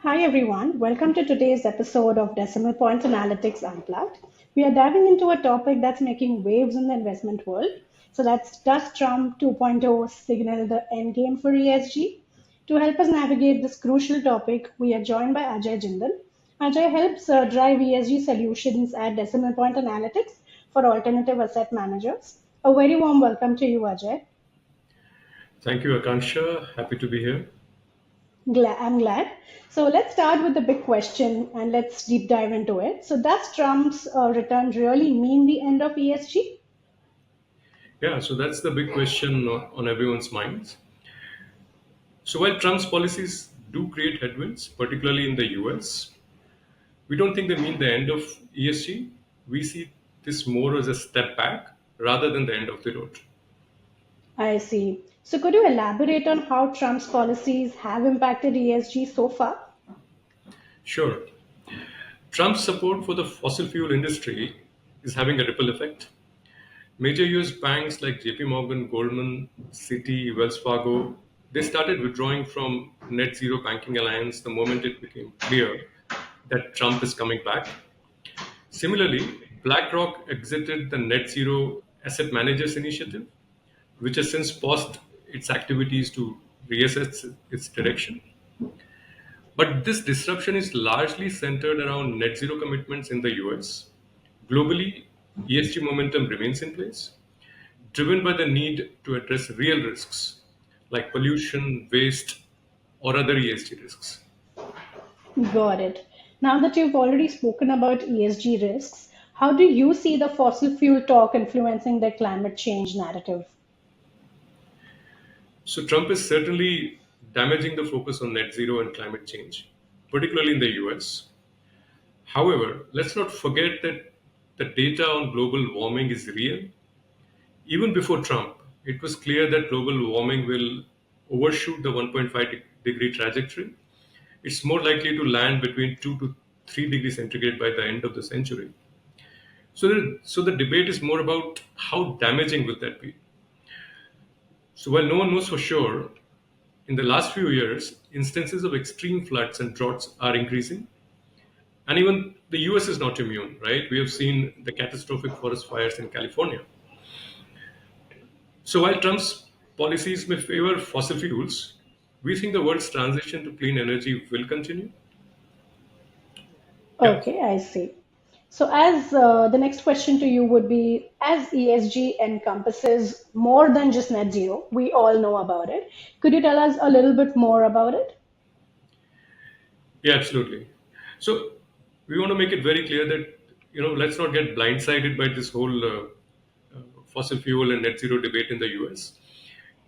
Hi everyone, welcome to today's episode of Decimal Point Analytics Unplugged. We are diving into a topic that's making waves in the investment world. So that's does Trump 2.0 signal the endgame for ESG? To help us navigate this crucial topic, we are joined by Ajay Jindal. Ajay helps drive ESG solutions at Decimal Point Analytics for alternative asset managers. A very warm welcome to you, Ajay. Thank you, Akansha. Happy to be here. I'm glad. So let's start with the big question and let's deep dive into it. So, does Trump's return really mean the end of ESG? Yeah, so that's the big question on everyone's minds. So while Trump's policies do create headwinds, particularly in the US, we don't think they mean the end of ESG. We see this more as a step back rather than the end of the road. I see. So, could you elaborate on how Trump's policies have impacted ESG so far? Sure, Trump's support for the fossil fuel industry is having a ripple effect. Major US banks like JP Morgan, Goldman, Citi, Wells Fargo, they started withdrawing from Net Zero Banking Alliance the moment it became clear that Trump is coming back. Similarly, BlackRock exited the Net Zero Asset Managers Initiative, which has since paused its activities to reassess its direction. But this disruption is largely centered around net zero commitments in the US. Globally, ESG momentum remains in place, driven by the need to address real risks like pollution, waste, or other ESG risks. Got it. Now that you've already spoken about ESG risks, how do you see the fossil fuel talk influencing the climate change narrative? So, Trump is certainly damaging the focus on net zero and climate change, particularly in the US. However, let's not forget that the data on global warming is real. Even before Trump, it was clear that global warming will overshoot the 1.5 degree trajectory. It's more likely to land between 2 to 3 degrees centigrade by the end of the century. So the debate is more about how damaging will that be. So while no one knows for sure, in the last few years, instances of extreme floods and droughts are increasing. And even the US is not immune, right? We have seen the catastrophic forest fires in California. So while Trump's policies may favor fossil fuels, we think the world's transition to clean energy will continue. Yeah. Okay, I see. So, as the next question to you would be, as ESG encompasses more than just net zero, we all know about it. Could you tell us a little bit more about it? Yeah, absolutely. So we want to make it very clear that let's not get blindsided by this whole fossil fuel and net zero debate in the US.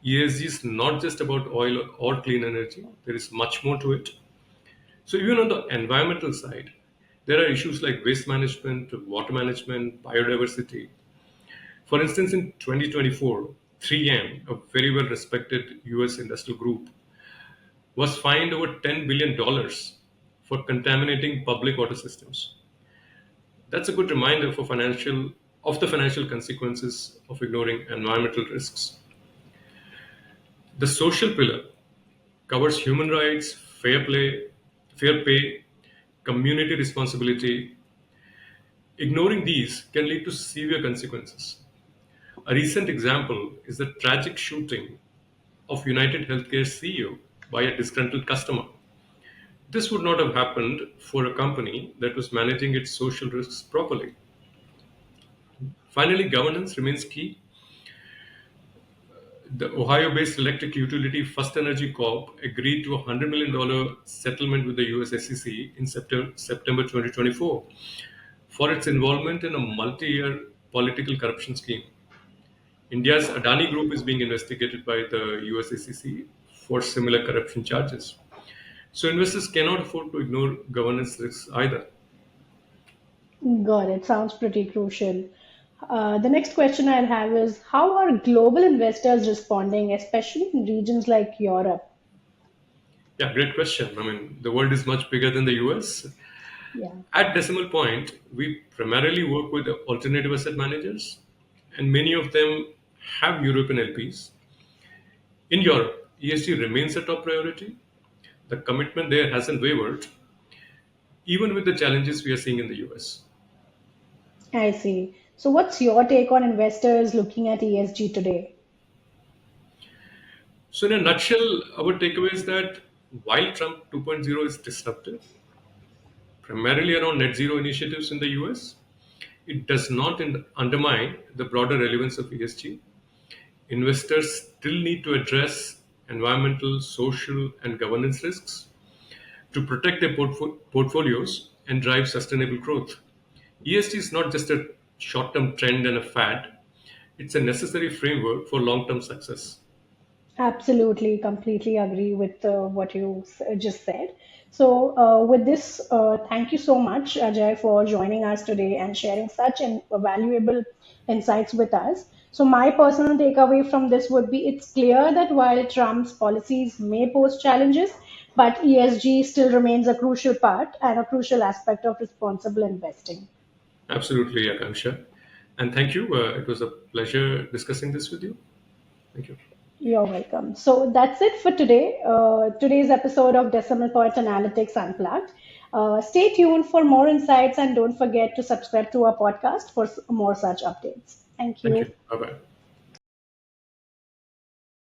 ESG is not just about oil or clean energy. There is much more to it. So even on the environmental side, there are issues like waste management, water management, biodiversity. For instance, in 2024, 3M, a very well respected US industrial group, was fined over $10 billion for contaminating public water systems. That's a good reminder of the financial consequences of ignoring environmental risks. The social pillar covers human rights, fair pay, community responsibility. Ignoring these can lead to severe consequences. A recent example is the tragic shooting of United Healthcare CEO by a disgruntled customer. This would not have happened for a company that was managing its social risks properly. Finally, governance remains key. The Ohio based electric utility First Energy Corp agreed to a $100 million settlement with the US SEC in September 2024 for its involvement in a multi year political corruption scheme. India's Adani Group is being investigated by the US SEC for similar corruption charges. So investors cannot afford to ignore governance risks either. Got it. Sounds pretty crucial. The next question I'll have is, how are global investors responding, especially in regions like Europe? Yeah, great question. I mean, the world is much bigger than the US. Yeah. At Decimal Point, we primarily work with alternative asset managers, and many of them have European LPs. In Europe, ESG remains a top priority. The commitment there hasn't wavered, even with the challenges we are seeing in the US. I see. So, what's your take on investors looking at ESG today? So, in a nutshell, our takeaway is that while Trump 2.0 is disruptive, primarily around net zero initiatives in the US, it does not undermine the broader relevance of ESG. Investors still need to address environmental, social, and governance risks to protect their portfolios and drive sustainable growth. ESG is not just a short term trend and a fad, it's a necessary framework for long term success. Absolutely, completely agree with what you just said. So, with this, thank you so much, Ajay, for joining us today and sharing such valuable insights with us. So, my personal takeaway from this would be it's clear that while Trump's policies may pose challenges, but ESG still remains a crucial part and a crucial aspect of responsible investing. Absolutely, Akansha. And thank you. It was a pleasure discussing this with you. Thank you. You're welcome. So that's it for today. Today's episode of Decimal Point Analytics Unplugged. Stay tuned for more insights and don't forget to subscribe to our podcast for more such updates. Thank Thank you. you. Bye bye.